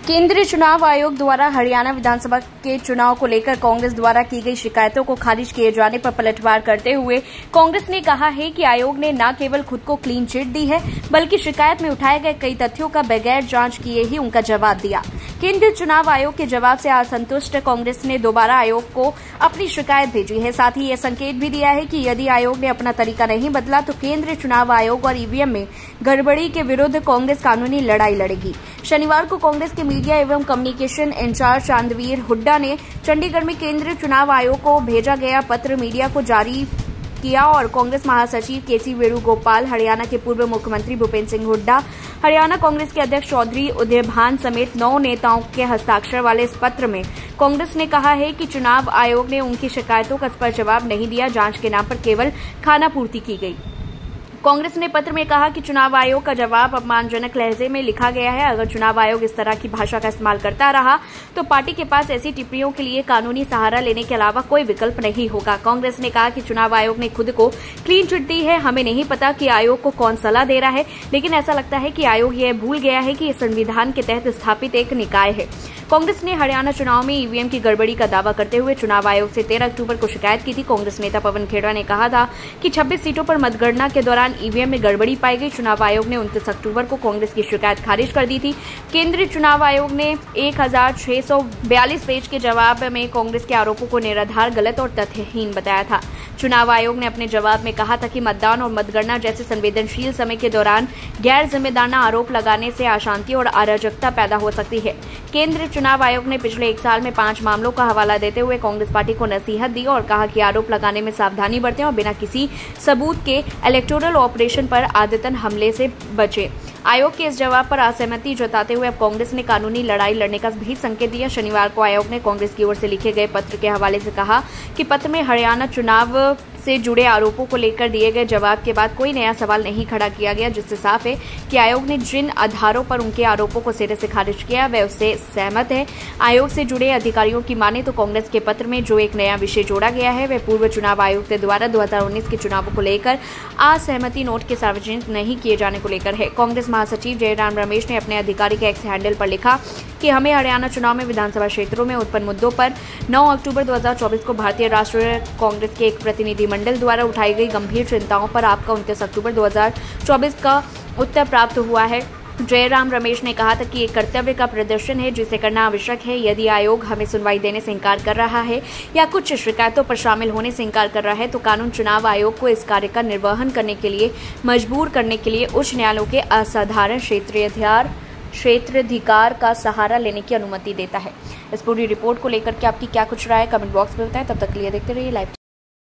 केंद्रीय चुनाव आयोग द्वारा हरियाणा विधानसभा के चुनाव को लेकर कांग्रेस द्वारा की गई शिकायतों को खारिज किए जाने पर पलटवार करते हुए कांग्रेस ने कहा है कि आयोग ने न केवल खुद को क्लीन चिट दी है, बल्कि शिकायत में उठाए गए कई तथ्यों का बगैर जांच किए ही उनका जवाब दिया। केंद्रीय चुनाव आयोग के जवाब से असंतुष्ट कांग्रेस ने दोबारा आयोग को अपनी शिकायत भेजी है। साथ ही यह संकेत भी दिया है कि यदि आयोग ने अपना तरीका नहीं बदला तो केंद्रीय चुनाव आयोग और ईवीएम में गड़बड़ी के विरुद्ध कांग्रेस कानूनी लड़ाई लड़ेगी। शनिवार को कांग्रेस के मीडिया एवं कम्युनिकेशन इंचार्ज चांदवीर हुड्डा ने चंडीगढ़ में केंद्रीय चुनाव आयोग को भेजा गया पत्र मीडिया को जारी किया और कांग्रेस महासचिव केसी वेणुगोपाल, हरियाणा के पूर्व मुख्यमंत्री भूपेंद्र सिंह हुड्डा, हरियाणा कांग्रेस के अध्यक्ष चौधरी उदयभान समेत 9 नेताओं के हस्ताक्षर वाले इस पत्र में कांग्रेस ने कहा है कि चुनाव आयोग ने उनकी शिकायतों का स्पष्ट जवाब नहीं दिया, जांच के नाम पर केवल खानापूर्ति की गई। कांग्रेस ने पत्र में कहा कि चुनाव आयोग का जवाब अपमानजनक लहजे में लिखा गया है। अगर चुनाव आयोग इस तरह की भाषा का इस्तेमाल करता रहा तो पार्टी के पास ऐसी टिप्पणियों के लिए कानूनी सहारा लेने के अलावा कोई विकल्प नहीं होगा। कांग्रेस ने कहा कि चुनाव आयोग ने खुद को क्लीन चिट दी है। हमें नहीं पता कि आयोग को कौन सलाह दे रहा है, लेकिन ऐसा लगता है कि आयोग यह भूल गया है कि संविधान के तहत स्थापित एक निकाय है। कांग्रेस ने हरियाणा चुनाव में ईवीएम की गड़बड़ी का दावा करते हुए चुनाव आयोग से 13 अक्टूबर को शिकायत की थी। कांग्रेस नेता पवन खेड़ा ने कहा था कि 26 सीटों पर मतगणना के दौरान ईवीएम में गड़बड़ी पाई गई। चुनाव आयोग ने 29 अक्टूबर को कांग्रेस की शिकायत खारिज कर दी थी। केंद्रीय चुनाव आयोग ने 1642 पेज के जवाब में कांग्रेस के आरोपों को निराधार, गलत और तथ्यहीन बताया था। चुनाव आयोग ने अपने जवाब में कहा था कि मतदान और मतगणना जैसे संवेदनशील समय के दौरान गैर जिम्मेदाराना आरोप लगाने से अशांति और अराजकता पैदा हो सकती है। केंद्रीय चुनाव आयोग ने पिछले 1 साल में 5 मामलों का हवाला देते हुए कांग्रेस पार्टी को नसीहत दी और कहा कि आरोप लगाने में सावधानी बरतें और बिना किसी सबूत के इलेक्टोरल ऑपरेशन पर आदतन हमले से बचे। आयोग के इस जवाब पर असहमति जताते हुए अब कांग्रेस ने कानूनी लड़ाई लड़ने का भी संकेत दिया। शनिवार को आयोग ने कांग्रेस की ओर से लिखे गए पत्र के हवाले से कहा कि पत्र में हरियाणा चुनाव से जुड़े आरोपों को लेकर दिए गए जवाब के बाद कोई नया सवाल नहीं खड़ा किया गया, जिससे साफ है कि आयोग ने जिन आधारों पर उनके आरोपों को सिरे से खारिज किया वह उससे सहमत है। आयोग से जुड़े अधिकारियों की माने तो कांग्रेस के पत्र में जो एक नया विषय जोड़ा गया है वह पूर्व चुनाव आयुक्त द्वारा 2019 के चुनावों को लेकर असहमति नोट के सार्वजनिक नहीं किए जाने को लेकर है। कांग्रेस महासचिव जयराम रमेश ने अपने आधिकारिक एक्स हैंडल पर लिखा कि हमें हरियाणा चुनाव में विधानसभा क्षेत्रों में उत्पन्न मुद्दों पर 9 अक्टूबर 2024 को भारतीय राष्ट्रीय कांग्रेस के एक प्रतिनिधि मंडल द्वारा उठाई गई गंभीर चिंताओं पर आपका 29 अक्टूबर 2024 का उत्तर प्राप्त हुआ है। जयराम रमेश ने कहा था कि एक कर्तव्य का प्रदर्शन है जिसे करना आवश्यक है। यदि आयोग हमें सुनवाई देने से इंकार कर रहा है या कुछ शिकायतों पर शामिल होने से इंकार कर रहा है तो कानून चुनाव आयोग को इस कार्य का निर्वहन करने के लिए मजबूर करने के लिए उच्च न्यायालयों के असाधारण क्षेत्राधिकार का सहारा लेने की अनुमति देता है। इस पूरी रिपोर्ट को लेकर के आपकी क्या कुछ राय है, कमेंट बॉक्स में बताएं। तब तक के लिए देखते रहिए लाइव।